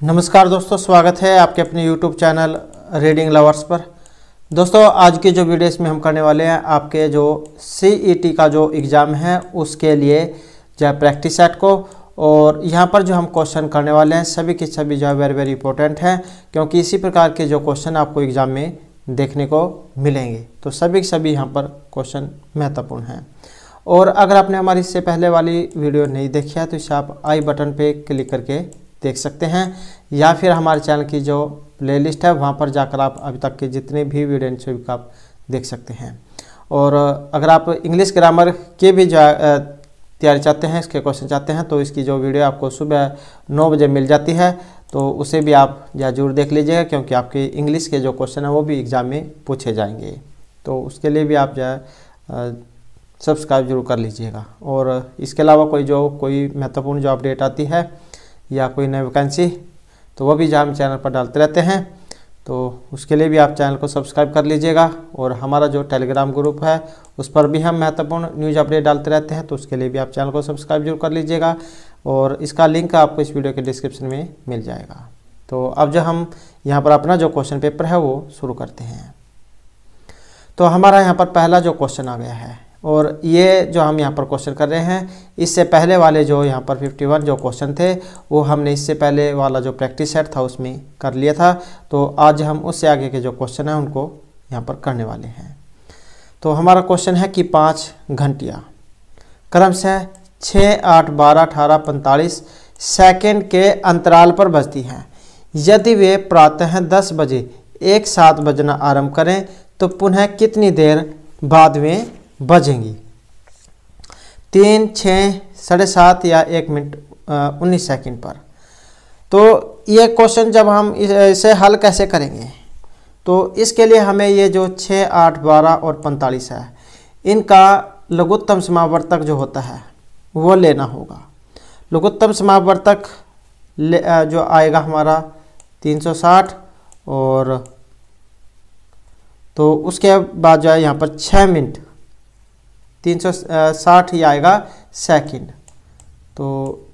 नमस्कार दोस्तों, स्वागत है आपके अपने YouTube चैनल रीडिंग लवर्स पर। दोस्तों, आज की जो वीडियो इसमें हम करने वाले हैं, आपके जो CET का जो एग्ज़ाम है उसके लिए जो है प्रैक्टिस सेट को, और यहाँ पर जो हम क्वेश्चन करने वाले हैं सभी के सभी जो है वेरी वेरी इंपॉर्टेंट हैं, क्योंकि इसी प्रकार के जो क्वेश्चन आपको एग्ज़ाम में देखने को मिलेंगे। तो सभी के सभी यहाँ पर क्वेश्चन महत्वपूर्ण हैं। और अगर आपने हमारी इससे पहले वाली वीडियो नहीं देखी है तो इसे आप आई बटन पे क्लिक करके देख सकते हैं, या फिर हमारे चैनल की जो प्लेलिस्ट है वहाँ पर जाकर आप अभी तक के जितने भी वीडियो हैं सभी का आप देख सकते हैं। और अगर आप इंग्लिश ग्रामर के भी जो तैयारी चाहते हैं, इसके क्वेश्चन चाहते हैं, तो इसकी जो वीडियो आपको सुबह 9 बजे मिल जाती है, तो उसे भी आप जरूर देख लीजिएगा, क्योंकि आपके इंग्लिश के जो क्वेश्चन हैं वो भी एग्ज़ाम में पूछे जाएंगे। तो उसके लिए भी आप जो है सब्सक्राइब जरूर कर लीजिएगा। और इसके अलावा कोई महत्वपूर्ण जो अपडेट आती है या कोई नई वैकेंसी, तो वह भी जो हम चैनल पर डालते रहते हैं, तो उसके लिए भी आप चैनल को सब्सक्राइब कर लीजिएगा। और हमारा जो टेलीग्राम ग्रुप है उस पर भी हम महत्वपूर्ण न्यूज़ अपडेट डालते रहते हैं, तो उसके लिए भी आप चैनल को सब्सक्राइब जरूर कर लीजिएगा। और इसका लिंक आपको इस वीडियो के डिस्क्रिप्शन में मिल जाएगा। तो अब जो हम यहाँ पर अपना जो क्वेश्चन पेपर है वो शुरू करते हैं। तो हमारा यहाँ पर पहला जो क्वेश्चन आ गया है, और ये जो हम यहाँ पर क्वेश्चन कर रहे हैं, इससे पहले वाले जो यहाँ पर 51 जो क्वेश्चन थे वो हमने इससे पहले वाला जो प्रैक्टिस सेट था उसमें कर लिया था। तो आज हम उससे आगे के जो क्वेश्चन हैं उनको यहाँ पर करने वाले हैं। तो हमारा क्वेश्चन है कि 5 घंटियाँ क्रमशः 6, 8, 12, 18, 45 सेकेंड के अंतराल पर बजती हैं। यदि वे प्रातः 10 बजे एक साथ बजना आरंभ करें तो पुनः कितनी देर बाद में बजेंगी? 3, 6, 7.5 या 1 मिनट 19 सेकंड पर। तो ये क्वेश्चन जब हम इसे हल कैसे करेंगे, तो इसके लिए हमें ये जो 6, 8, 12 और 45 है, इनका लघुत्तम समावर्तक जो होता है वो लेना होगा। लघुत्तम समावर्तक जो आएगा हमारा 360, और तो उसके बाद जो है यहाँ पर 6 मिनट 360 ही आएगा सेकंड, तो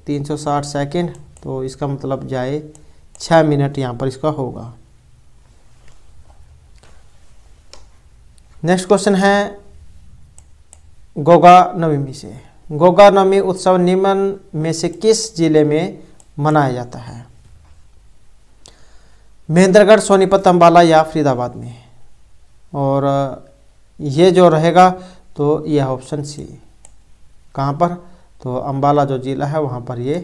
360 सेकंड, तो इसका मतलब जाए 6 मिनट यहाँ पर इसका होगा। नेक्स्ट क्वेश्चन है गोगा नवमी से। गोगा नवमी उत्सव निम्न में से किस जिले में मनाया जाता है? महेंद्रगढ़, सोनीपत, अंबाला या फरीदाबाद में? और ये जो रहेगा तो यह ऑप्शन सी, कहाँ पर? तो अंबाला जो जिला है वहाँ पर ये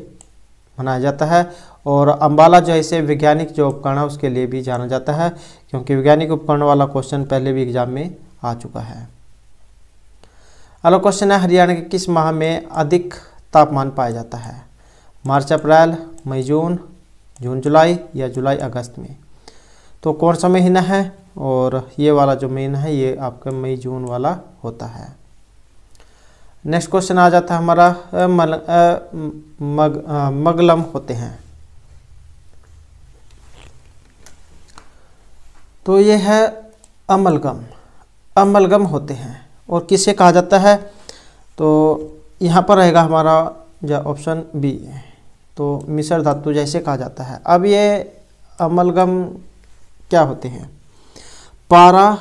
मनाया जाता है। और अंबाला जो है इसे वैज्ञानिक जो उपकरण है उसके लिए भी जाना जाता है, क्योंकि वैज्ञानिक उपकरण वाला क्वेश्चन पहले भी एग्जाम में आ चुका है। अगला क्वेश्चन है हरियाणा के किस माह में अधिक तापमान पाया जाता है? मार्च, अप्रैल, मई, जून, जून, जुलाई या जुलाई, अगस्त में? तो कौन सा महीना है? और ये वाला जो महीना है ये आपका मई जून वाला होता है। नेक्स्ट क्वेश्चन आ जाता है हमारा मगलम होते हैं। तो ये है अमलगम। अमलगम होते हैं और किसे कहा जाता है? तो यहाँ पर रहेगा हमारा जो ऑप्शन बी, तो मिश्र धातु जैसे कहा जाता है। अब ये अमलगम क्या होते हैं? पारा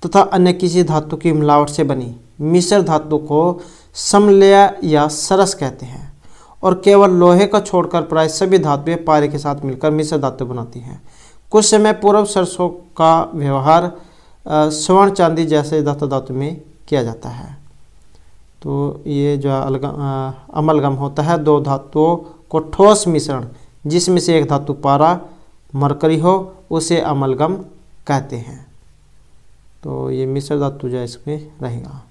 तथा अन्य किसी धातु की मिलावट से बनी मिश्र धातु को समलेय या सरस कहते हैं, और केवल लोहे को छोड़कर प्राय सभी धातुएं पारे के साथ मिलकर मिश्र धातु बनाती हैं। कुछ समय पूर्व सरसों का व्यवहार स्वर्ण चांदी जैसे धातु में किया जाता है। तो ये जो अमलगम होता है, दो धातुओं को ठोस मिश्रण जिसमें से एक धातु पारा मरकरी हो उसे अमलगम कहते हैं। तो ये मिश्र धातु जो इसमें रहेगा,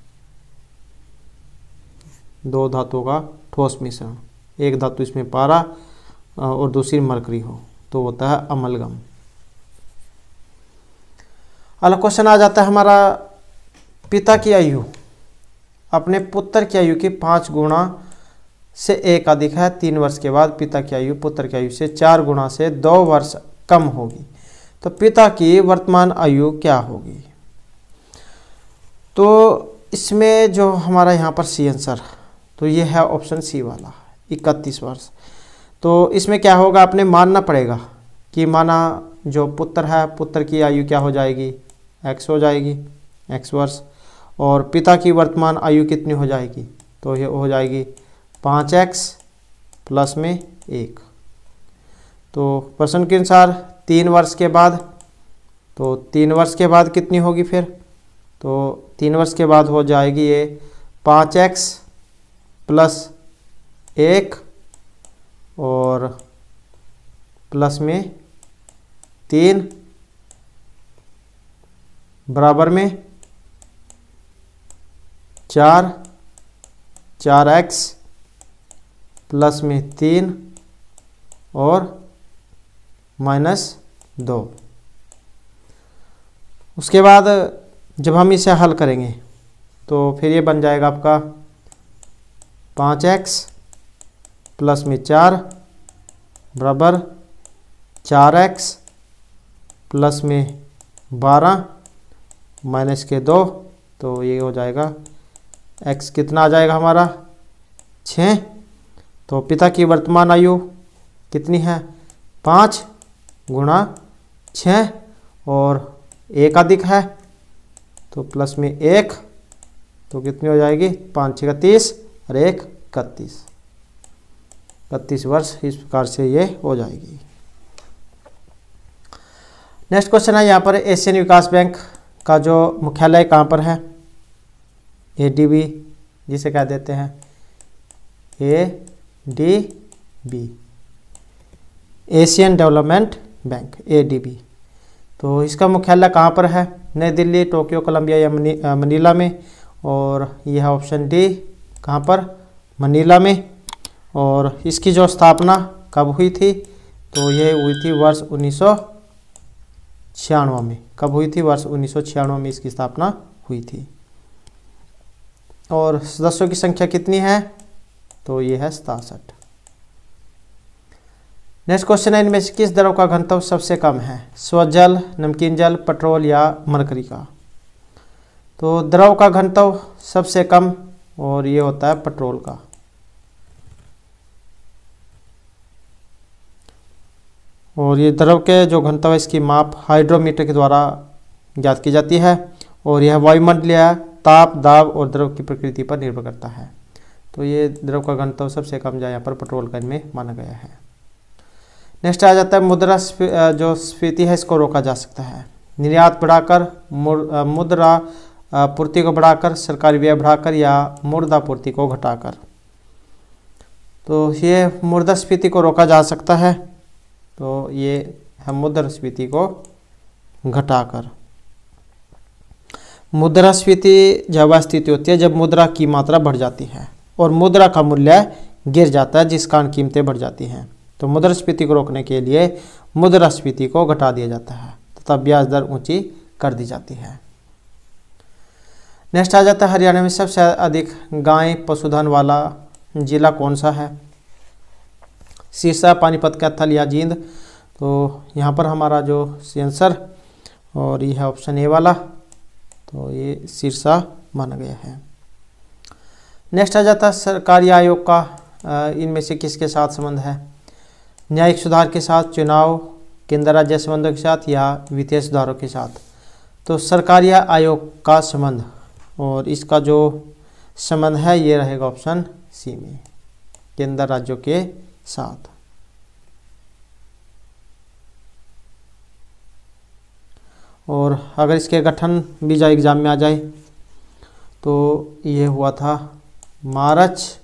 दो धातुओं का ठोस मिश्रण, एक धातु इसमें पारा और दूसरी मरकरी हो, तो होता है अमलगम। अगला क्वेश्चन आ जाता है हमारा पिता की आयु अपने पुत्र की आयु की 5 गुना से 1 अधिक है। 3 वर्ष के बाद पिता की आयु पुत्र की आयु से 4 गुना से 2 वर्ष कम होगी, तो पिता की वर्तमान आयु क्या होगी? तो इसमें जो हमारा यहाँ पर सी आंसर, तो ये है ऑप्शन सी वाला 31 वर्ष। तो इसमें क्या होगा, आपने मानना पड़ेगा कि माना जो पुत्र है, पुत्र की आयु क्या हो जाएगी, x हो जाएगी, x वर्ष, और पिता की वर्तमान आयु कितनी हो जाएगी, तो ये हो जाएगी 5x प्लस में 1। तो प्रश्न के अनुसार 3 वर्ष के बाद, तो 3 वर्ष के बाद कितनी होगी फिर, तो 3 वर्ष के बाद हो जाएगी ये 5x प्लस 1 और प्लस में 3 बराबर में 4x प्लस में 3 और -2। उसके बाद जब हम इसे हल करेंगे तो फिर ये बन जाएगा आपका 5x प्लस में 4 बराबर 4x प्लस में 12 माइनस के 2, तो ये हो जाएगा x कितना आ जाएगा हमारा 6। तो पिता की वर्तमान आयु कितनी है 5 गुणा 6 और 1 अधिक है तो प्लस में 1, तो कितनी हो जाएगी 5 6 30 और 1 31 वर्ष। इस प्रकार से ये हो जाएगी। नेक्स्ट क्वेश्चन है यहाँ पर एशियन विकास बैंक का जो मुख्यालय कहाँ पर है, ADB जिसे क्या देते हैं ADB, Asian development bank ADB। तो इसका मुख्यालय कहाँ पर है, नई दिल्ली, टोक्यो, कोलंबिया या मनीला में, और यह ऑप्शन डी कहाँ पर मनीला में। और इसकी जो स्थापना कब हुई थी, तो यह हुई थी वर्ष 1996 में। कब हुई थी, वर्ष 1996 में इसकी स्थापना हुई थी। और सदस्यों की संख्या कितनी है, तो ये है 67। नेक्स्ट क्वेश्चन है, इनमें से किस द्रव का घनत्व सबसे कम है, स्वजल, नमकीन जल, पेट्रोल या मरकरी का। तो द्रव का घनत्व सबसे कम और ये होता है पेट्रोल का। और ये द्रव के जो घनत्व है इसकी माप हाइड्रोमीटर के द्वारा ज्ञात की जाती है और यह वायुमंडलीय ताप, दाब और द्रव की प्रकृति पर निर्भर करता है। तो ये द्रव का घनत्व सबसे कम जो यहाँ पर पेट्रोल का इनमें माना गया है। नेक्स्ट आ जाता है मुद्रा जो स्फीति है इसको रोका जा सकता है, निर्यात बढ़ाकर, मुद्रा पूर्ति को बढ़ाकर, सरकारी व्यय बढ़ाकर या मुद्रा पूर्ति को घटाकर। तो ये मुद्रास्फीति को रोका जा सकता है, तो ये है मुद्रास्फीति को घटाकर। मुद्रास्फीति जब स्थिति होती है जब मुद्रा की मात्रा बढ़ जाती है और मुद्रा का मूल्य गिर जाता है, जिस कारण कीमतें बढ़ जाती हैं। तो मुद्रास्फीति को रोकने के लिए मुद्रास्फीति को घटा दिया जाता है तथा ब्याज दर ऊंची कर दी जाती है। नेक्स्ट आ जाता है हरियाणा में सबसे अधिक गाय पशुधन वाला जिला कौन सा है, सिरसा, पानीपत, कैथल या जींद। तो यहाँ पर हमारा जो आंसर और यह है ऑप्शन ए वाला, तो ये सिरसा माना गया है। नेक्स्ट आ जाता है सरकारी आयोग का इनमें से किसके साथ संबंध है, न्यायिक सुधार के साथ, चुनाव, केंद्र राज्य संबंधों के साथ या वित्तीय सुधारों के साथ। तो सरकारी आयोग का संबंध और इसका जो संबंध है ये रहेगा ऑप्शन सी में, केंद्र राज्यों के साथ। और अगर इसके गठन भी जो एग्जाम में आ जाए तो ये हुआ था मार्च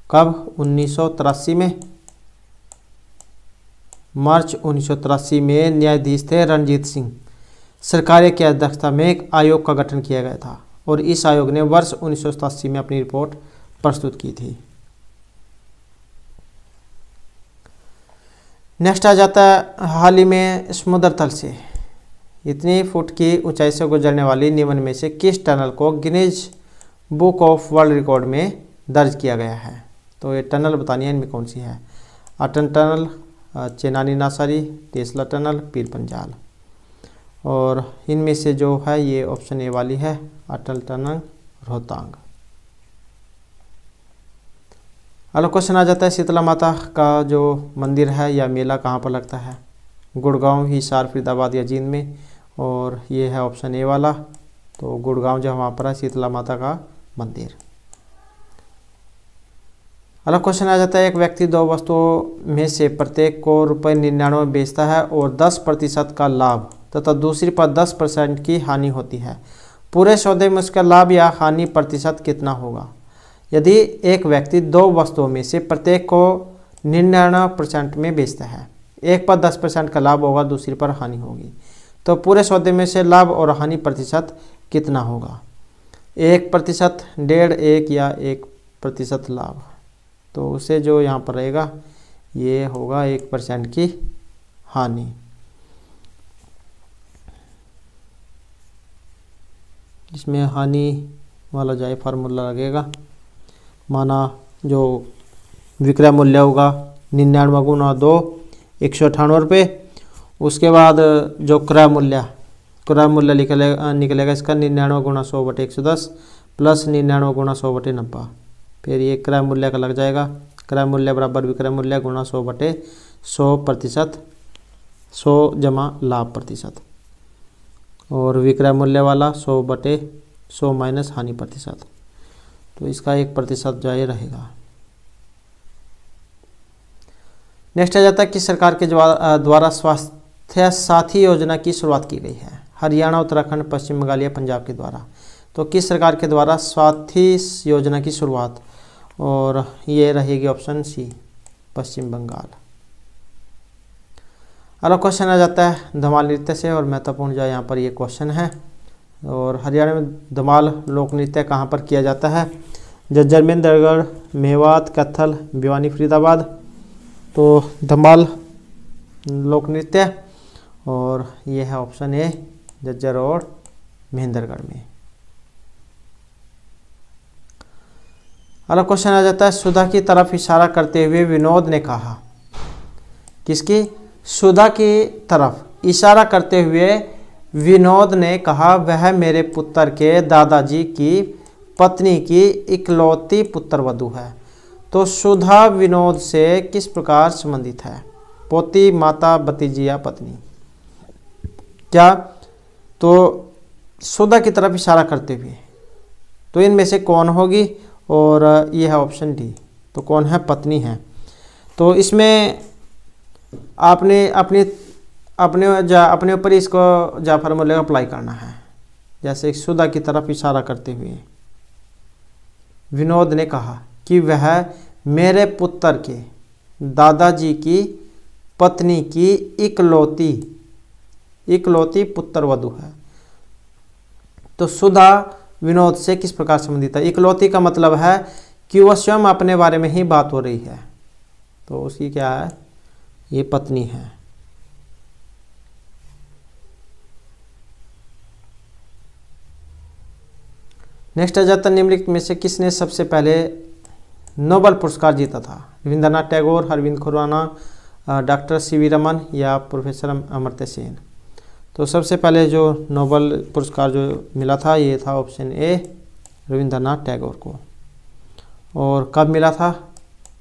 कब 1983 में, मार्च 1983 में न्यायाधीश थे रणजीत सिंह सरकारिया की अध्यक्षता में एक आयोग का गठन किया गया था और इस आयोग ने वर्ष 1987 में अपनी रिपोर्ट प्रस्तुत की थी। नेक्स्ट आ जाता है हाल ही में समुद्र तल से इतनी फुट की ऊंचाई से गुजरने वाली निम्न में से किस टनल को Guinness book of world record में दर्ज किया गया है। तो ये टनल बतानी है इनमें कौन सी है, अटल tunnel, Chenani नासारी, Tesla tunnel, Pir Panjal. और इनमें से जो है ये ऑप्शन ए वाली है, अटल टनल रोहतांग। अगला क्वेश्चन आ जाता है शीतला माता का जो मंदिर है या मेला कहाँ पर लगता है? गुड़गांव, हिसार, फरीदाबाद या जींद में। और ये है ऑप्शन ए वाला, तो गुड़गांव जो वहाँ पर है शीतला माता का मंदिर। अगला क्वेश्चन आ जाता है एक व्यक्ति दो वस्तुओं में से प्रत्येक को ₹99 बेचता है और 10% का लाभ तथा दूसरी पर 10% की हानि होती है। पूरे सौदे में उसका लाभ या हानि प्रतिशत कितना होगा? यदि एक व्यक्ति दो वस्तुओं में से प्रत्येक को 99% में बेचता है, एक पर 10% का लाभ होगा, दूसरी पर हानि होगी, तो पूरे सौदे में से लाभ और हानि प्रतिशत कितना होगा? 1%, 1.5, 1 या 1% लाभ। तो उसे जो यहाँ पर रहेगा ये होगा 1% की हानि। इसमें हानि वाला जो है फार्मूला लगेगा, माना जो विक्रय मूल्य होगा 99 गुना 2 198 रुपये। उसके बाद जो क्रय मूल्य निकलेगा इसका 99 गुना 100 बटे 110 प्लस 99 गुना 100 बटे 90। फिर ये क्रय मूल्य का लग जाएगा, क्रय मूल्य बराबर विक्रय मूल्य गुणा 100 बटे 100%, 100 जमा लाभ प्रतिशत। और विक्रय मूल्य वाला 100 बटे 100 माइनस हानि प्रतिशत, तो इसका 1% जो है रहेगा। नेक्स्ट आ जाता है कि सरकार के द्वारा स्वास्थ्य साथी योजना की शुरुआत की गई है? हरियाणा, उत्तराखंड, पश्चिम बंगाल या पंजाब के द्वारा। तो किस सरकार के द्वारा साथी योजना की शुरुआत? और ये रहेगी ऑप्शन सी, पश्चिम बंगाल। अगला क्वेश्चन आ जाता है धमाल नृत्य से, और महत्वपूर्ण जो यहाँ पर ये क्वेश्चन है। और हरियाणा में धमाल लोक नृत्य कहाँ पर किया जाता है? झज्जर, मेंदरगढ़, मेवात, कैथल, भिवानी, फरीदाबाद। तो धमाल लोक नृत्य, और ये है ऑप्शन ए, झज्जर और महेंद्रगढ़ में। अगला क्वेश्चन आ जाता है सुधा की तरफ इशारा करते हुए विनोद ने कहा। किसकी? सुधा की तरफ इशारा करते हुए विनोद ने कहा वह मेरे पुत्र के दादाजी की पत्नी की इकलौती पुत्रवधू है। तो सुधा विनोद से किस प्रकार संबंधित है? पोती, माता, भतीजी या पत्नी? क्या? तो सुधा की तरफ इशारा करते हुए, तो इनमें से कौन होगी? और यह है ऑप्शन डी, तो कौन है? पत्नी है। तो इसमें आपने अपने ऊपर इसको जा फार्मूले अप्लाई करना है। जैसे सुधा की तरफ इशारा करते हुए विनोद ने कहा कि वह मेरे पुत्र के दादाजी की पत्नी की इकलौती पुत्रवधू है। तो सुधा विनोद से किस प्रकार संबंधित है? इकलौती का मतलब है कि वह स्वयं अपने बारे में ही बात हो रही है, तो उसकी क्या है? ये पत्नी है। नेक्स्ट आ जाता है निम्नलिखित में से किसने सबसे पहले नोबेल पुरस्कार जीता था? रविंद्रनाथ टैगोर, अरविंद खुराना, डॉक्टर सीवी रमन या प्रोफेसर अमर्त्य सेन। तो सबसे पहले जो नोबेल पुरस्कार जो मिला था ये था ऑप्शन ए, रविंद्रनाथ टैगोर को। और कब मिला था?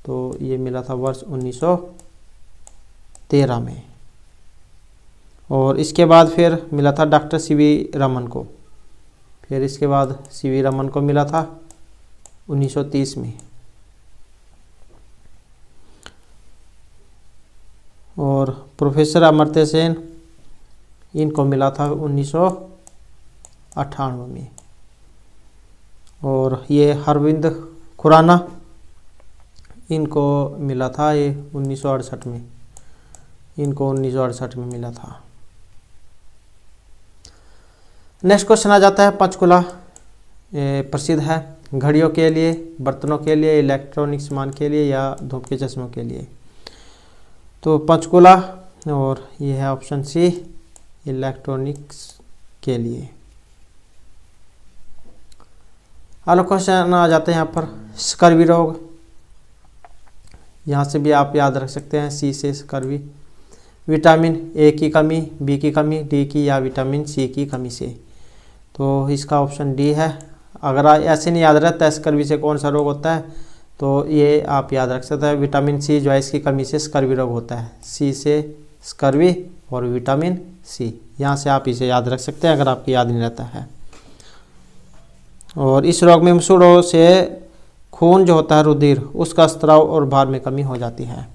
तो ये मिला था वर्ष 1913 में। और इसके बाद फिर मिला था डॉक्टर सीवी रमन को। फिर इसके बाद सीवी रमन को मिला था 1930 में। और प्रोफेसर अमर्त्य सेन, इनको मिला था 1998 में। और ये अरविंद खुराना, इनको मिला था ये 1968 में। इनको 1968 में मिला था। नेक्स्ट क्वेश्चन आ जाता है पंचकूला प्रसिद्ध है घड़ियों के लिए, बर्तनों के लिए, इलेक्ट्रॉनिक सामान के लिए या धूप के चश्मों के लिए। तो पंचकूला, और ये है ऑप्शन सी, इलेक्ट्रॉनिक्स के लिए। अगला क्वेश्चन आ जाते हैं यहाँ पर स्कर्वी रोग। यहाँ से भी आप याद रख सकते हैं, सी से स्कर्वी। विटामिन ए की कमी, बी की कमी, डी की या विटामिन सी की कमी से। तो इसका ऑप्शन डी है। अगर ऐसे नहीं याद रहता है स्कर्वी से कौन सा रोग होता है, तो ये आप याद रख सकते हैं। विटामिन सी जो है इसकी कमी से स्कर्वी रोग होता है, सी से स्कर्वी और विटामिन सी, यहाँ से आप इसे याद रख सकते हैं अगर आपको याद नहीं रहता है। और इस रोग में मसूड़ों से खून जो होता है रुधिर उसका स्त्राव और भार में कमी हो जाती है।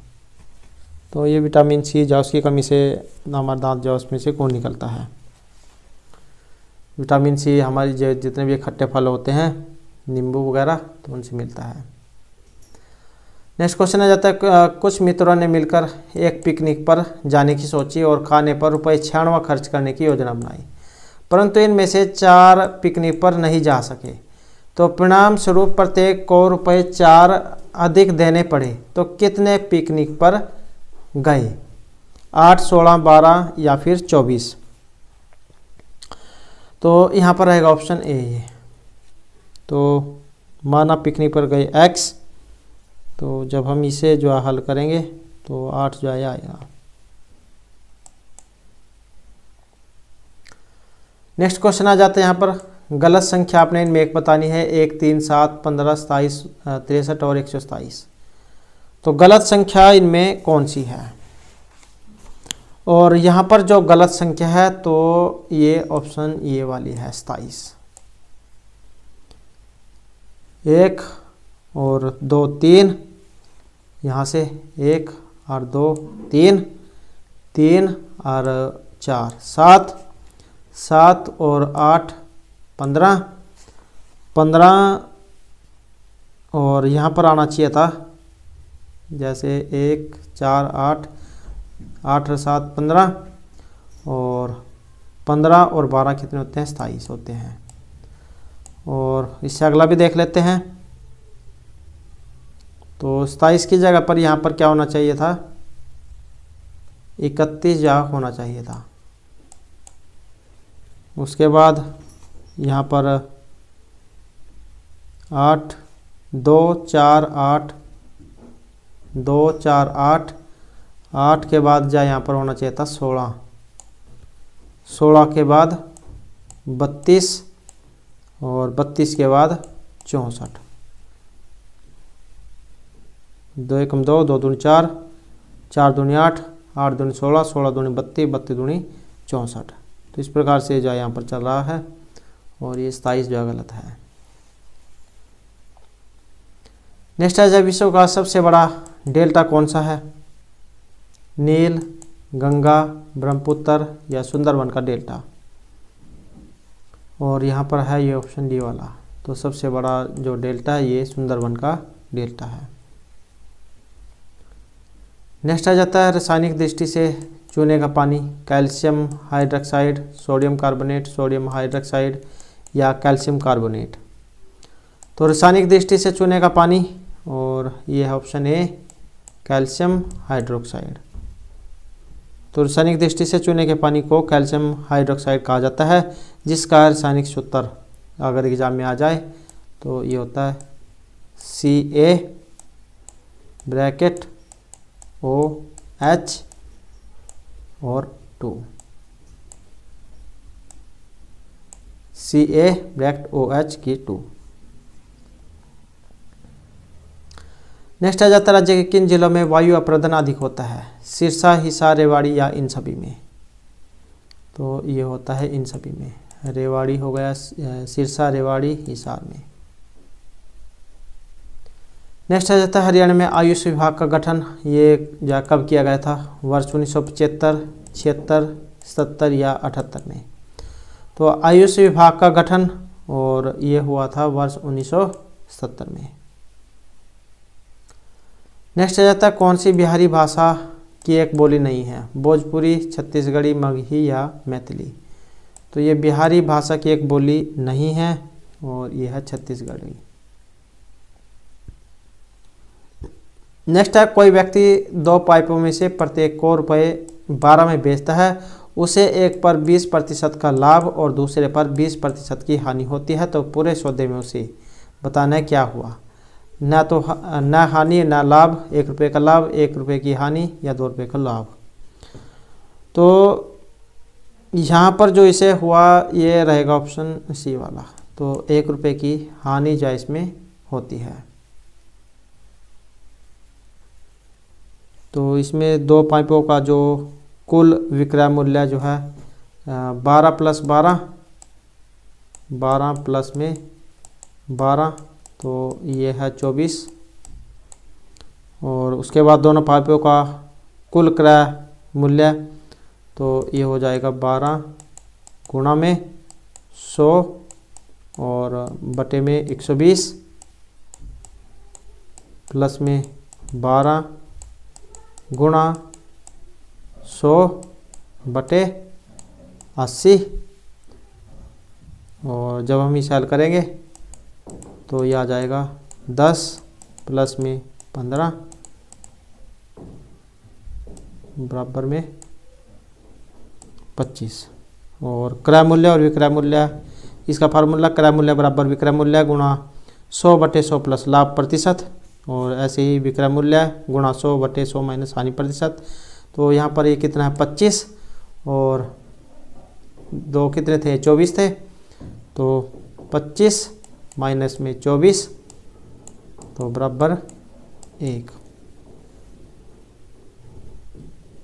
तो ये विटामिन सी जो उसकी कमी से हमारे दांत जो उसमें से खून निकलता है। विटामिन सी हमारी जो जितने भी खट्टे फल होते हैं, नींबू वगैरह, तो उनसे मिलता है। नेक्स्ट क्वेश्चन आ जाता है, कुछ मित्रों ने मिलकर एक पिकनिक पर जाने की सोची और खाने पर ₹96 खर्च करने की योजना बनाई, परंतु इनमें से 4 पिकनिक पर नहीं जा सके। तो परिणाम स्वरूप प्रत्येक को ₹4 अधिक देने पड़े। तो कितने पिकनिक पर गए? 8, 16, 12 या फिर 24? तो यहाँ पर रहेगा ऑप्शन ए। तो माना पिकनिक पर गए x, तो जब हम इसे जो है हल करेंगे तो 8 जो है आएगा। नेक्स्ट क्वेश्चन आ जाता है यहाँ पर, गलत संख्या आपने इनमें एक बतानी है। 1, 3, 7, 15, 27, 63 और 127। तो गलत संख्या इनमें कौन सी है? और यहाँ पर जो गलत संख्या है तो ये ऑप्शन ये वाली है 27। 1 और 2, 3, यहाँ से 1 और 2, 3, 3 और 4, 7, 7 और 8, 15, 15 और यहाँ पर आना चाहिए था जैसे 1, 4, 8, 8 और 7, 15 और 15 और 12 कितने होते हैं? 27 होते हैं। और इससे अगला भी देख लेते हैं। तो 27 की जगह पर यहाँ पर क्या होना चाहिए था? 31 जा होना चाहिए था। उसके बाद यहाँ पर 8, 2, 4, 8, 2, 4, 8, 8 के बाद जा यहाँ पर होना चाहिए था 16, 16 के बाद 32 और 32 के बाद 64। 2 एकम 2, 2 दूनी 4, 4 दूनी 8, 8 दूनी 16, 16 दूनी 32, 32 दूनी 64। तो इस प्रकार से जो यहाँ पर चल रहा है और ये 27 जो गलत है। नेक्स्ट है, विश्व का सबसे बड़ा डेल्टा कौन सा है? नील, गंगा, ब्रह्मपुत्र या सुंदरवन का डेल्टा? और यहाँ पर है ये ऑप्शन डी वाला। तो सबसे बड़ा जो डेल्टा है ये सुंदरवन का डेल्टा है। नेक्स्ट आ जाता है, रासायनिक दृष्टि से चूने का पानी calcium hydroxide, sodium carbonate, sodium hydroxide या कैल्शियम कार्बोनेट? तो रासायनिक दृष्टि से चूने का पानी, और ये है ऑप्शन ए कैल्शियम हाइड्रोक्साइड। तो रासायनिक दृष्टि से चूने के पानी को कैल्शियम हाइड्रोक्साइड कहा जाता है, जिसका रासायनिक सूत्र अगर एग्जाम में आ जाए तो ये होता है Ca ब्रैकेट OH और 2, Ca ब्रैकेट OH की 2। नेक्स्ट आ जाता है, राज्य के किन जिलों में वायु अप्रदन अधिक होता है? सिरसा, हिसार, रेवाड़ी या इन सभी में? तो ये होता है इन सभी में। रेवाड़ी हो गया, सिरसा, रेवाड़ी, हिसार में। नेक्स्ट आ जाता है, हरियाणा में आयुष विभाग का गठन ये कब किया गया था? वर्ष 1975, 76, 77 या 78 में? तो आयुष विभाग का गठन और ये हुआ था वर्ष 1970 में। नेक्स्ट आ जाता है, कौन सी बिहारी भाषा की एक बोली नहीं है? भोजपुरी, छत्तीसगढ़ी, मगही या मैथिली? तो ये बिहारी भाषा की एक बोली नहीं है और यह है छत्तीसगढ़ी। नेक्स्ट है, कोई व्यक्ति 2 पाइपों में से प्रत्येक को ₹12 में बेचता है, उसे एक पर 20% का लाभ और दूसरे पर 20% की हानि होती है। तो पूरे सौदे में उसे बताना है क्या हुआ? ना तो ना हानि ना लाभ, ₹1 का लाभ, ₹1 की हानि या ₹2 का लाभ। तो यहाँ पर जो इसे हुआ ये रहेगा ऑप्शन सी वाला। तो ₹1 की हानि जो इसमें होती है। तो इसमें दो पाइपों का जो कुल विक्रय मूल्य जो है 12 प्लस 12, 12 प्लस में 12, तो ये है 24। और उसके बाद दोनों पाइपों का कुल क्रय मूल्य, तो ये हो जाएगा 12 गुणा में 100 और बटे में 120 प्लस में 12 गुणा 100 बटे 80। और जब हम इसे हल करेंगे तो ये आ जाएगा 10 प्लस में 15 बराबर में 25। और क्रय मूल्य और विक्रय मूल्य, इसका फार्मूला क्रय मूल्य बराबर विक्रय मूल्य गुणा 100 बटे 100 प्लस लाभ प्रतिशत, और ऐसे ही विक्रय मूल्य गुणा 100 बटे 100 माइनस हानि प्रतिशत। तो यहाँ पर ये कितना है 25 और दो कितने थे 24 थे, तो 25 माइनस में 24 तो बराबर 1।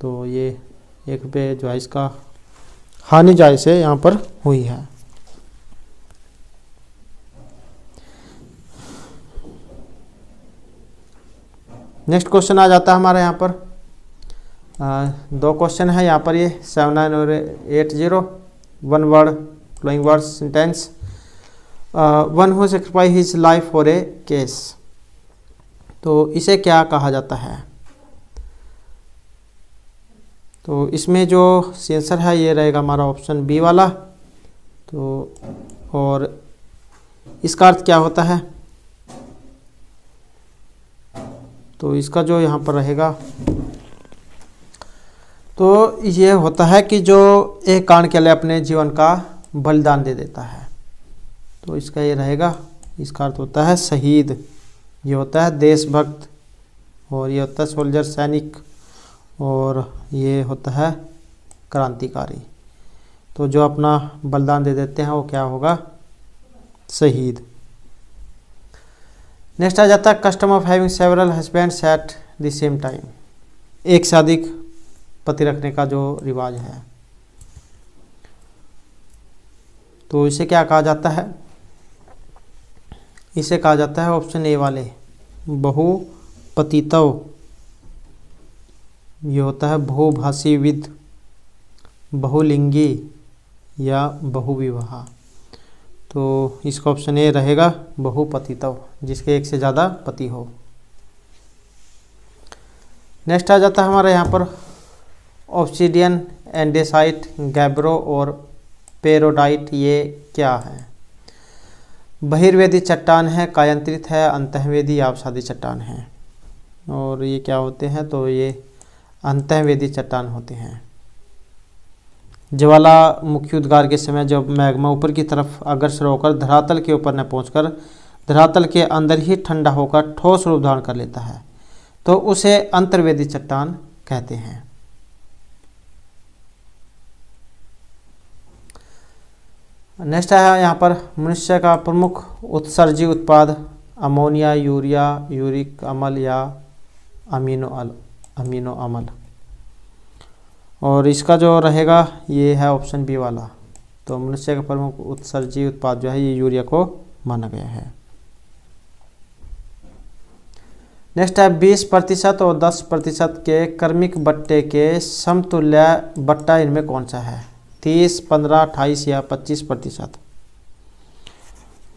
तो ये 1 रुपये जो है इसका हानि जायज़ से यहाँ पर हुई है। नेक्स्ट क्वेश्चन आ जाता है हमारे यहाँ पर दो क्वेश्चन है यहाँ पर, ये 79 और 80। One word flowing word sentence, one who sacrifice his life for a case. तो इसे क्या कहा जाता है? तो इसमें जो आंसर है ये रहेगा हमारा ऑप्शन बी वाला। तो और इसका अर्थ क्या होता है? तो इसका जो यहाँ पर रहेगा, तो ये होता है कि जो एक कारण के लिए अपने जीवन का बलिदान दे देता है, तो इसका ये रहेगा, इसका अर्थ होता है शहीद, ये होता है देशभक्त, और ये होता है सोल्जर सैनिक, और ये होता है क्रांतिकारी। तो जो अपना बलिदान दे देते हैं वो क्या होगा? शहीद। नेक्स्ट आ जाता है custom of having several husbands at the same time, एक से अधिक पति रखने का जो रिवाज है। तो इसे क्या कहा जाता है? इसे कहा जाता है ऑप्शन ए वाले बहुपतित्व। ये होता है बहुभाषी विद, बहुलिंगी या बहुविवाह। तो इसका ऑप्शन ए रहेगा बहुपतित्व, जिसके एक से ज़्यादा पति हो। नेक्स्ट आ जाता है हमारे यहाँ पर ऑब्सीडियन, एंडेसाइट, गैब्रो और पेरोडाइट, ये क्या है? बहिर्वेदी चट्टान है, कायांतरित है, अंतःवेदी या अवसादी चट्टान है। और ये क्या होते हैं? तो ये अंतःवेदी चट्टान होते हैं। ज्वालामुखी उद्गार के समय जब मैग्मा ऊपर की तरफ अग्रसर होकर धरातल के ऊपर न पहुंचकर धरातल के अंदर ही ठंडा होकर ठोस रूप धारण कर लेता है, तो उसे अंतर्वेदी चट्टान कहते हैं। नेक्स्ट है यहाँ पर मनुष्य का प्रमुख उत्सर्जी उत्पाद अमोनिया, यूरिया, यूरिक अम्ल या अमीनो अम्ल। और इसका जो रहेगा ये है ऑप्शन बी वाला। तो मनुष्य का प्रमुख उत्सर्जी उत्पाद जो है ये यूरिया को माना गया है। नेक्स्ट है 20% और 10% के क्रमिक बट्टे के समतुल्य बट्टा इनमें कौन सा है? 30, 15, 28 या 25%।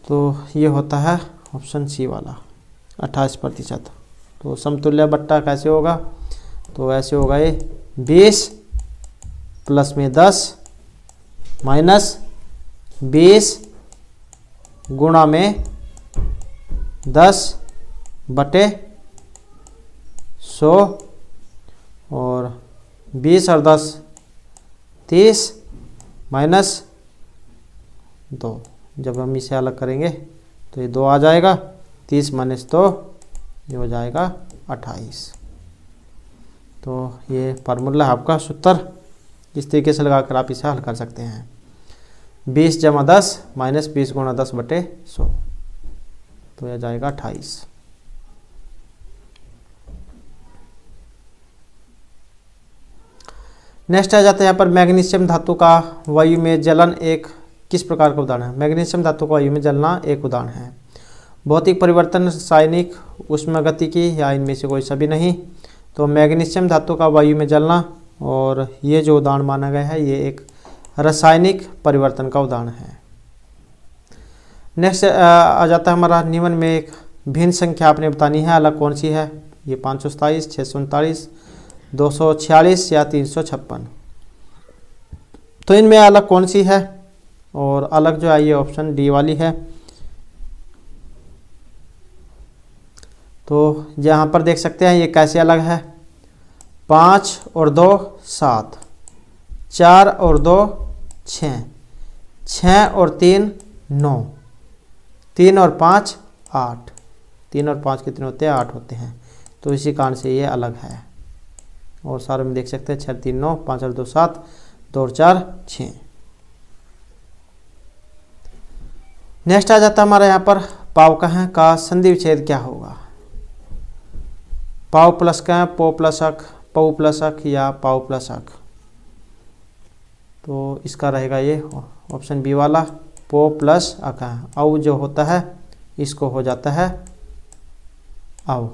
तो ये होता है ऑप्शन सी वाला 28%। तो समतुल्य बट्टा कैसे होगा? तो ऐसे होगा ये 20 प्लस में 10 माइनस 20 गुणा में 10 बटे 100 और 20 और 10 30 माइनस 2। जब हम इसे अलग करेंगे तो ये 2 आ जाएगा, 30 माइनस 2 ये हो जाएगा 28। तो ये फार्मूला है आपका सूत्र, इस तरीके से लगाकर आप इसे हल कर सकते हैं। 20 जमा 10 माइनस 20 गुणा 10 बटे 100, तो यह जाएगा 28। नेक्स्ट आ जाता है यहाँ पर मैग्नीशियम धातु का वायु में जलन एक किस प्रकार का उदाहरण है। मैग्नीशियम धातु का वायु में जलना एक उदाहरण है। भौतिक परिवर्तन, रासायनिक, उष्मागतिकी या इनमें से कोई सभी नहीं। तो मैग्नीशियम धातु का वायु में जलना और ये जो उदाहरण माना गया है ये एक रासायनिक परिवर्तन का उदाहरण है। नेक्स्ट आ जाता है हमारा निम्न में एक भिन्न संख्या आपने बतानी है, अलग कौन सी है। ये 527, 639, 246 या 356। तो इनमें अलग कौन सी है, और अलग जो है ये ऑप्शन डी वाली है। तो यहाँ पर देख सकते हैं ये कैसे अलग है। 5 और 2 7, 4 और 2 6, 6 और 3 9, 3 और 5 8, 3 और 5 कितने होते हैं 8 होते हैं। तो इसी कारण से ये अलग है। और सारे में देख सकते हैं 6 3 9, 5 और 2 7, 2 और 4 6। नेक्स्ट आ जाता है हमारा यहाँ पर पाव कहें का संधि विच्छेद क्या होगा। पाव प्लस कहें, पो प्लस अक, पौ प्लस अक या पाव प्लस अक। तो इसका रहेगा ये ऑप्शन बी वाला, पो प्लस अक है। औ जो होता है इसको हो जाता है औ।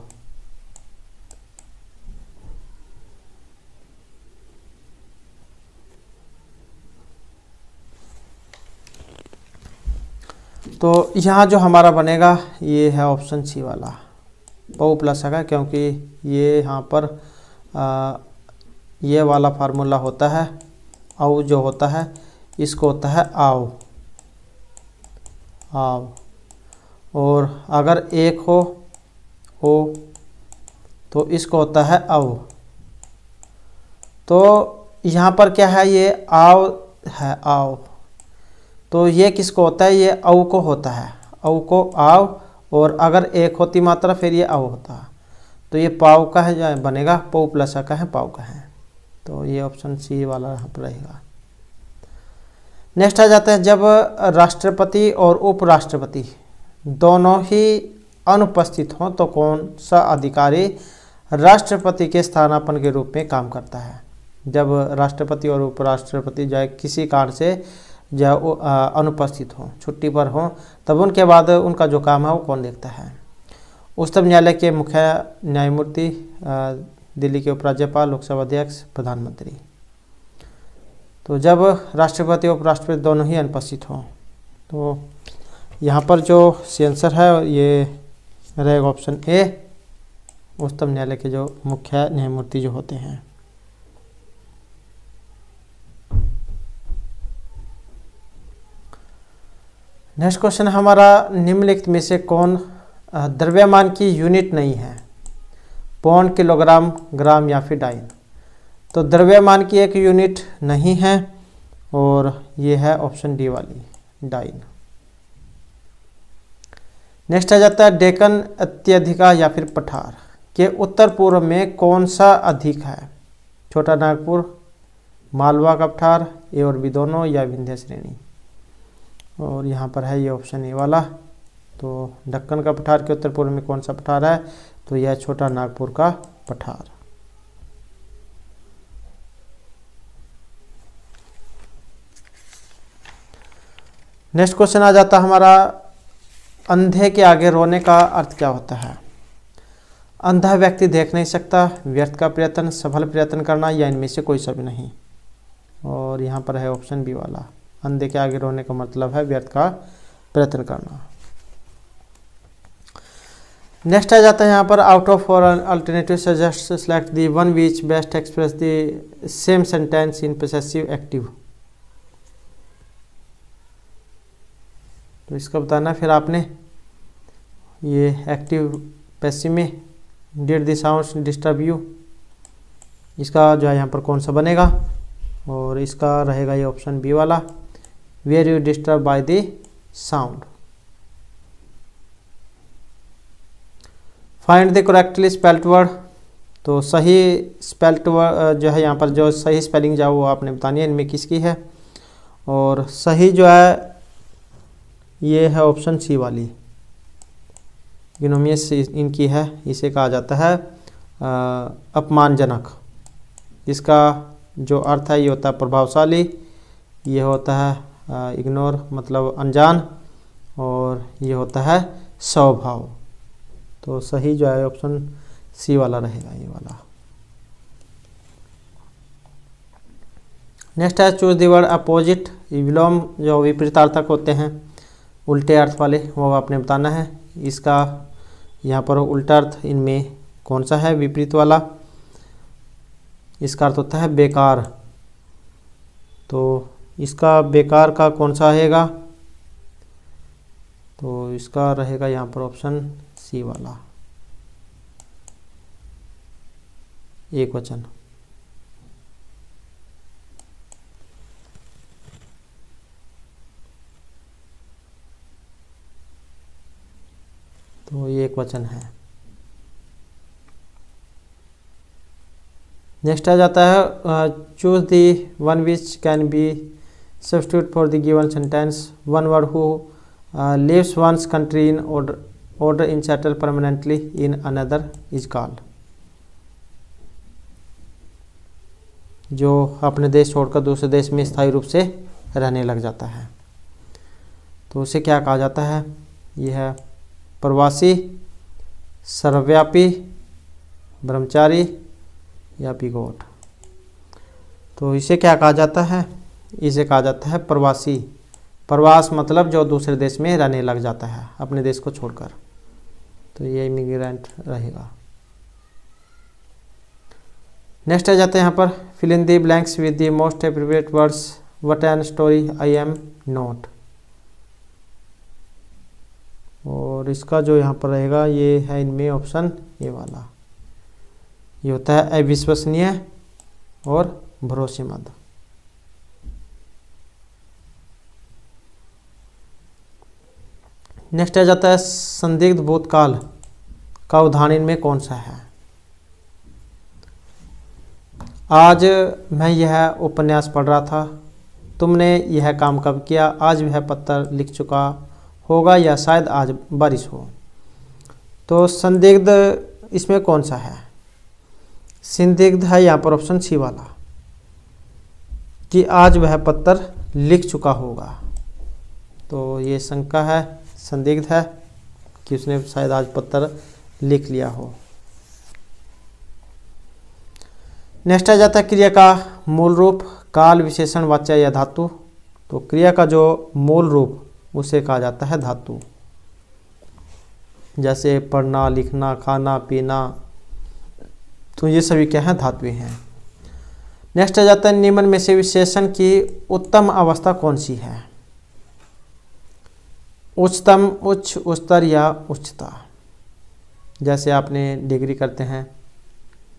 तो यहाँ जो हमारा बनेगा ये है ऑप्शन सी वाला, पौ प्लस अक है, क्योंकि ये यहाँ पर ये वाला फार्मूला होता है। औ जो होता है इसको होता है आओ आओ, और अगर एक हो तो इसको होता है औ। तो यहाँ पर क्या है ये आओ है आओ, तो ये किसको होता है ये औ को होता है, औ को आओ, और अगर एक होती मात्रा फिर ये औ होता। तो ये पाव का है बनेगा, पौ प्लस का है पाव का है। तो ये ऑप्शन सी वाला यहाँ पर रहेगा। नेक्स्ट आ जाता है जब राष्ट्रपति और उपराष्ट्रपति दोनों ही अनुपस्थित हों तो कौन सा अधिकारी राष्ट्रपति के स्थानापन्न के रूप में काम करता है। जब राष्ट्रपति और उपराष्ट्रपति जो है किसी कारण से जो अनुपस्थित हों, छुट्टी पर हों, तब उनके बाद उनका जो काम है वो कौन देखता है। उच्चतम न्यायालय के मुख्य न्यायमूर्ति, दिल्ली के उपराज्यपाल, लोकसभा अध्यक्ष, प्रधानमंत्री। तो जब राष्ट्रपति और उपराष्ट्रपति दोनों ही अनुपस्थित हों तो यहाँ पर जो आंसर है ये रहेगा ऑप्शन ए, उच्चतम न्यायालय के जो मुख्य न्यायमूर्ति जो होते हैं। नेक्स्ट क्वेश्चन हमारा निम्नलिखित में से कौन द्रव्यमान की यूनिट नहीं है। पौंड, किलोग्राम, ग्राम या फिर डाइन। तो द्रव्यमान की एक यूनिट नहीं है और ये है ऑप्शन डी वाली, डाइन। नेक्स्ट आ जाता है डेक्कन अत्यधिका या फिर पठार के उत्तर पूर्व में कौन सा अधिक है। छोटा नागपुर, मालवा का पठार, ए और बी दोनों, या विंध्य श्रेणी। और यहाँ पर है ये ऑप्शन ए वाला। तो दक्कन का पठार के उत्तर पूर्व में कौन सा पठार है, तो यह छोटा नागपुर का पठार। नेक्स्ट क्वेश्चन आ जाता है हमारा अंधे के आगे रोने का अर्थ क्या होता है। अंधा व्यक्ति देख नहीं सकता, व्यर्थ का प्रयत्न, सफल प्रयत्न करना, या इनमें से कोई सा भी नहीं। और यहाँ पर है ऑप्शन बी वाला, अंधे के आगे रोने का मतलब है व्यर्थ का प्रयत्न करना। नेक्स्ट आ जाता है यहाँ पर out of four alternative suggest select the one which best express the same sentence in possessive active. तो इसका बताना फिर आपने, ये एक्टिव पैसिव में did the sounds disturb you, इसका जो है यहाँ पर कौन सा बनेगा। और इसका रहेगा ये ऑप्शन बी वाला, were you disturb by the sound. Find the correctly spelled word. तो सही स्पेल्ड वर्ड जो है यहाँ पर जो सही स्पेलिंग जो वो आपने बतानी है इनमें किसकी है। और सही जो है ये है ऑप्शन सी वाली, यूनोमियस इनकी है, इसे कहा जाता है अपमानजनक। इसका जो अर्थ है ये होता है प्रभावशाली, ये होता है इग्नोर मतलब अनजान, और ये होता है स्वभाव। तो सही जो है ऑप्शन सी वाला रहेगा, ये वाला। नेक्स्ट है चूज द वर्ड अपोजिट। विलोम जो विपरीतार्थक होते हैं, उल्टे अर्थ वाले, वो आपने बताना है। इसका यहाँ पर उल्टा अर्थ इनमें कौन सा है विपरीत वाला? इसका अर्थ होता है बेकार। तो इसका बेकार का कौन सा रहेगा? तो इसका रहेगा यहाँ पर ऑप्शन सी वाला, एक वचन। तो ये एक वचन है। नेक्स्ट आ जाता है choose the one which can be substitute for the given sentence. One word who lives once country in order in settle permanently in another is called। जो अपने देश छोड़कर दूसरे देश में स्थायी रूप से रहने लग जाता है, तो उसे क्या कहा जाता है? यह है प्रवासी, सर्वव्यापी, ब्रह्मचारी या पिगोट। तो इसे क्या कहा जाता है? इसे कहा जाता है प्रवासी। प्रवास मतलब जो दूसरे देश में रहने लग जाता है अपने देश को छोड़कर, तो ये इमिग्रेंट रहेगा। नेक्स्ट आ जाते हैं यहाँ पर fill in the blanks with the most appropriate words. What an story I am not. और इसका जो यहाँ पर रहेगा ये है इनमें ऑप्शन ए वाला, ये होता है अविश्वसनीय और भरोसेमंद। नेक्स्ट आ जाता है संदिग्ध भूतकाल का उदाहरण इनमें कौन सा है? आज मैं यह उपन्यास पढ़ रहा था, तुमने यह काम कब किया? आज वह पत्र लिख चुका होगा या शायद आज बारिश हो। तो संदिग्ध इसमें कौन सा है? संदिग्ध है यहाँ पर ऑप्शन सी वाला, कि आज वह पत्र लिख चुका होगा। तो ये शंका है, संदिग्ध है कि उसने शायद आज पत्र लिख लिया हो। नेक्स्ट आ जाता है क्रिया का मूल रूप, काल, विशेषण, वाच्य या धातु। तो क्रिया का जो मूल रूप उसे कहा जाता है धातु, जैसे पढ़ना, लिखना, खाना, पीना, तो ये सभी क्या है? धातुएं हैं। नेक्स्ट आ जाता है निम्न में से विशेषण की उत्तम अवस्था कौन सी है? उच्चतम, उच्च, उच्चतर या उच्चता। जैसे आपने डिग्री करते हैं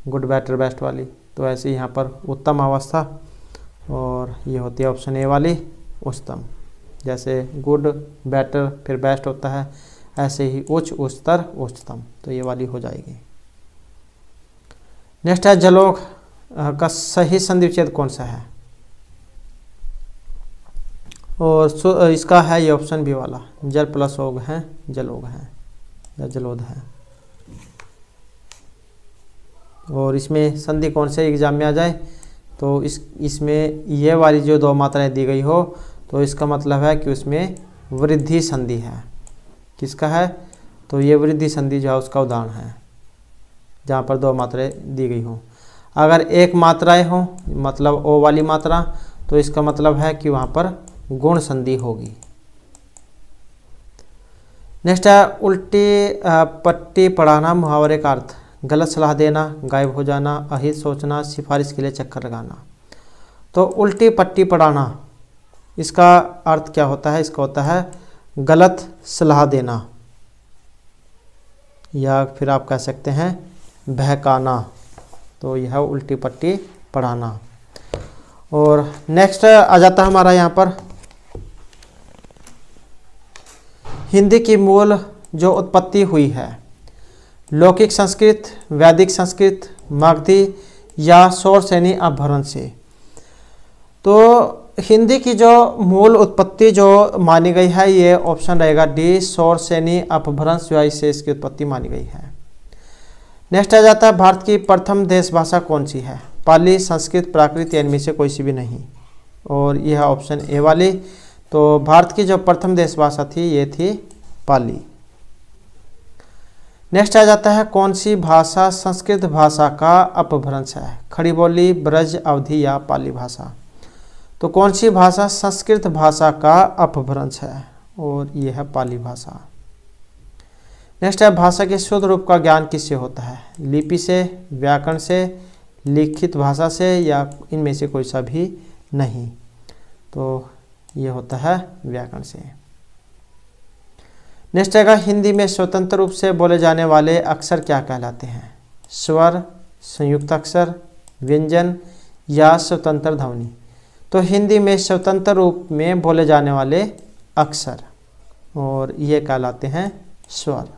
गुड, बेटर, बेस्ट वाली, तो ऐसे यहाँ पर उत्तम अवस्था, और ये होती है ऑप्शन ए वाली उच्चतम। जैसे गुड, बेटर, फिर बेस्ट होता है, ऐसे ही उच्च, उच्चतर, उच्चतम, तो ये वाली हो जाएगी। नेक्स्ट है जलोग का सही संधि विच्छेद कौन सा है? और इसका है ये ऑप्शन बी वाला, जल प्लस ओग है, जलोग है या जलोद है। और इसमें संधि कौन से एग्जाम में आ जाए? तो इसमें ये वाली जो दो मात्राएं दी गई हो, तो इसका मतलब है कि उसमें वृद्धि संधि है। किसका है? तो ये वृद्धि संधि जो है उसका उदाहरण है, जहाँ पर दो मात्राएं दी गई हो। अगर एक मात्राएं हो, मतलब ओ वाली मात्रा, तो इसका मतलब है कि वहाँ पर गुण संधि होगी। नेक्स्ट है उल्टी पट्टी पढ़ाना, मुहावरे का अर्थ गलत सलाह देना, गायब हो जाना, अहित सोचना, सिफारिश के लिए चक्कर लगाना। तो उल्टी पट्टी पढ़ाना, इसका अर्थ क्या होता है? इसका होता है गलत सलाह देना, या फिर आप कह सकते हैं बहकाना। तो यह उल्टी पट्टी पढ़ाना। और नेक्स्ट आ जाता है हमारा यहाँ पर हिंदी की मूल जो उत्पत्ति हुई है, लौकिक संस्कृत, वैदिक संस्कृत, मगधी या सौरसेनी अपभ्रंश से। तो हिंदी की जो मूल उत्पत्ति जो मानी गई है, ये ऑप्शन रहेगा डी, सौरसेनी अपभ्रंश जो है इससे इसकी उत्पत्ति मानी गई है। नेक्स्ट आ जाता है भारत की प्रथम देश भाषा कौन सी है? पाली, संस्कृत, प्राकृत या इनमें से कोई सी भी नहीं। और यह ऑप्शन ए वाली। तो भारत की जो प्रथम देश भाषा थी ये थी पाली। नेक्स्ट आ जाता है कौन सी भाषा संस्कृत भाषा का अपभ्रंश है? खड़ी बोली, ब्रज, अवधी या पाली भाषा। तो कौन सी भाषा संस्कृत भाषा का अपभ्रंश है? और यह है पाली भाषा। नेक्स्ट है भाषा के शुद्ध रूप का ज्ञान किससे होता है? लिपि से, व्याकरण से, लिखित भाषा से या इनमें से कोई सा भी नहीं। तो ये होता है व्याकरण से। नेक्स्ट है हिंदी में स्वतंत्र रूप से बोले जाने वाले अक्षर क्या कहलाते हैं? स्वर, संयुक्त अक्षर, व्यंजन या स्वतंत्र ध्वनि। तो हिंदी में स्वतंत्र रूप में बोले जाने वाले अक्षर, और ये कहलाते हैं स्वर।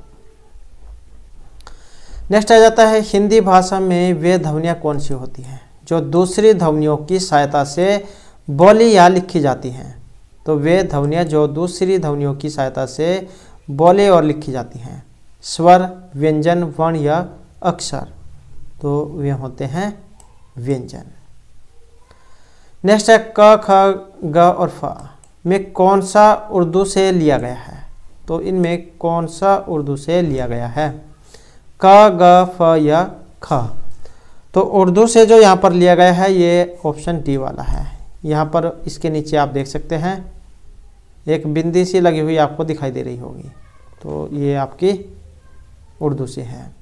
नेक्स्ट आ जाता है हिंदी भाषा में वे ध्वनियाँ कौन सी होती हैं जो दूसरी ध्वनियों की सहायता से बोली या लिखी जाती हैं? तो वे ध्वनियाँ जो दूसरी ध्वनियों की सहायता से बोले और लिखी जाती हैं, स्वर, व्यंजन, वर्ण या अक्षर। तो वे होते हैं व्यंजन। नेक्स्ट है क, ख, ग और फ में कौन सा उर्दू से लिया गया है? तो इनमें कौन सा उर्दू से लिया गया है? क, ग, फ या ख। तो उर्दू से जो यहाँ पर लिया गया है ये ऑप्शन डी वाला है। यहाँ पर इसके नीचे आप देख सकते हैं एक बिंदी सी लगी हुई आपको दिखाई दे रही होगी। तो ये आपकी उर्दू से है,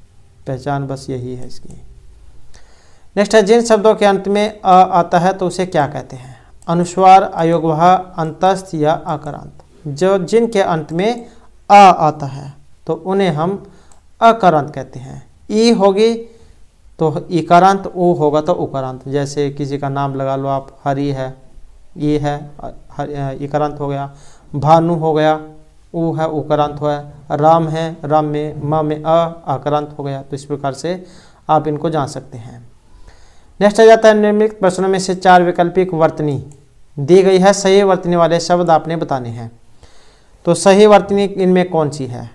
पहचान बस यही है इसकी। नेक्स्ट है जिन शब्दों के अंत में अ आता है तो उसे क्या कहते हैं? अनुस्वार, अयोगवाह, अंतस्थ या आकारांत। जो जिनके अंत में आ आता है तो उन्हें हम अकारांत कहते हैं। ई होगी तो इकारांत, ऊ होगा तो उकारांत। जैसे किसी का नाम लगा लो आप, हरि है, ई है, इकारांत हो गया। भानु हो गया, ऊ है, उकारांत हुआ है। राम है, राम में म में आकारांत हो गया। तो इस प्रकार से आप इनको जान सकते हैं। नेक्स्ट आ जाता है निम्नलिखित प्रश्नों में से 4 वैकल्पिक वर्तनी दी गई है, सही वर्तनी वाले शब्द आपने बताने हैं। तो सही वर्तनी इनमें कौन सी है?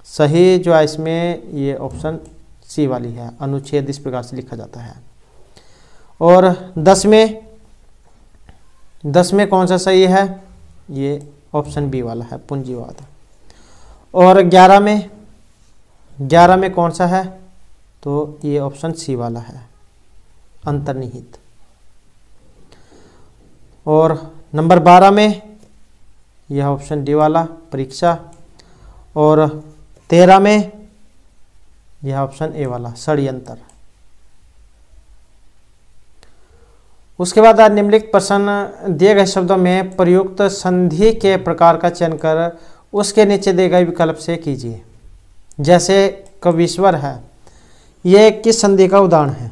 सही जो है इसमें ये ऑप्शन सी वाली है, अनुच्छेद इस प्रकार से लिखा जाता है। और 10 में कौन सा सही है? ये ऑप्शन बी वाला है, पूंजीवाद। और 11 में कौन सा है? तो ये ऑप्शन सी वाला है, अंतर्निहित। और नंबर 12 में यह ऑप्शन डी वाला, परीक्षा। और 13 में यह ऑप्शन ए वाला, षड्यंत्र। उसके बाद निम्नलिखित प्रश्न दिए गए शब्दों में प्रयुक्त संधि के प्रकार का चयन कर उसके नीचे दिए गए विकल्प से कीजिए। जैसे कवीश्वर है, ये किस संधि का उदाहरण है?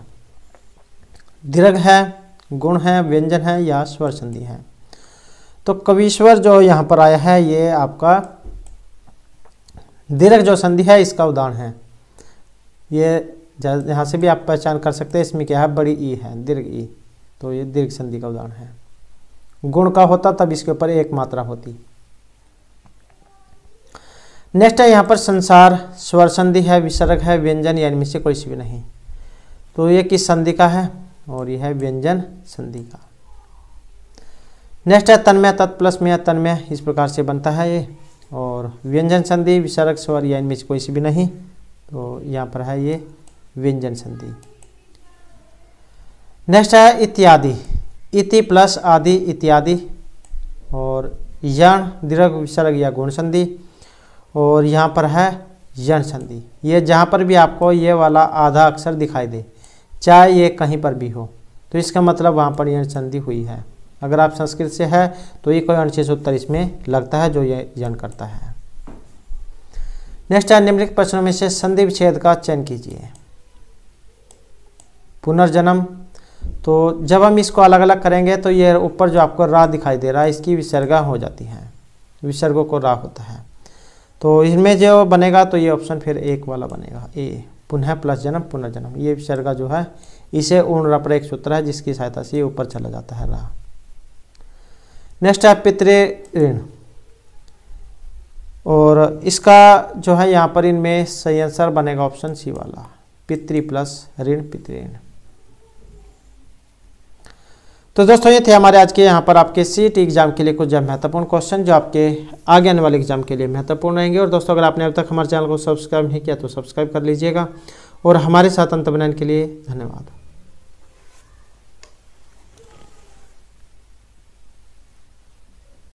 दीर्घ है, गुण है, व्यंजन है या स्वर संधि है? तो कवीश्वर जो यहाँ पर आया है ये आपका दीर्घ जो संधि है इसका उदाहरण है। ये यहाँ से भी आप पहचान कर सकते हैं, इसमें क्या है, बड़ी ई है, दीर्घ ई। तो ये दीर्घ संधि का उदाहरण है। गुण का होता तब इसके ऊपर एक मात्रा होती। नेक्स्ट है यहाँ पर संसार, स्वर संधि है, विसर्ग है, व्यंजन या इनमें से कोई सी भी नहीं। तो ये किस संधि का है? और यह है व्यंजन संधि का। नेक्स्ट है तन्मय, तत्प्लस में तन्मय, इस प्रकार से बनता है ये। और व्यंजन संधि, विसर्ग, स्वर या इनमें से कोई सी भी नहीं। तो यहाँ पर है ये व्यंजन संधि। नेक्स्ट है इत्यादि, इति प्लस आदि, इत्यादि। और यण, दीर्घ, विसर्ग या गुण संधि। और यहाँ पर है यण संधि। ये जहाँ पर भी आपको ये वाला आधा अक्षर दिखाई दे, चाहे ये कहीं पर भी हो, तो इसका मतलब वहाँ पर यण संधि हुई है। अगर आप संस्कृत से है तो ये कोई अनुच्छेद उत्तर इसमें लगता है जो ये यण करता है। नेक्स्ट है निम्नलिखित प्रश्नों में से संधि विच्छेद का चयन कीजिए। पुनर्जन्म, तो जब हम इसको अलग अलग करेंगे तो ये ऊपर जो आपको रा दिखाई दे रहा है इसकी विसर्गा हो जाती है, विसर्गों को रा होता है। तो इसमें जो बनेगा तो ये ऑप्शन फिर एक वाला बनेगा, ए। पुनः प्लस जन्म, पुनर्जन्म, ये विसर्गा जो है इसे ऊर्ण रपर एक सूत्र है जिसकी सहायता से ये ऊपर चला जाता है रा। नेक्स्ट है पितृऋण, और इसका जो है यहाँ पर इनमें सही आंसर बनेगा ऑप्शन सी वाला, पितृ प्लस ऋण, पितृऋण। तो दोस्तों ये थे हमारे आज के यहाँ पर आपके CET एग्जाम के लिए कुछ महत्वपूर्ण क्वेश्चन जो आपके आगे आने वाले एग्जाम के लिए महत्वपूर्ण रहेंगे। और दोस्तों अगर आपने अब तक हमारे चैनल को सब्सक्राइब नहीं किया तो सब्सक्राइब कर लीजिएगा और हमारे साथ अंत बनाने के लिए धन्यवाद।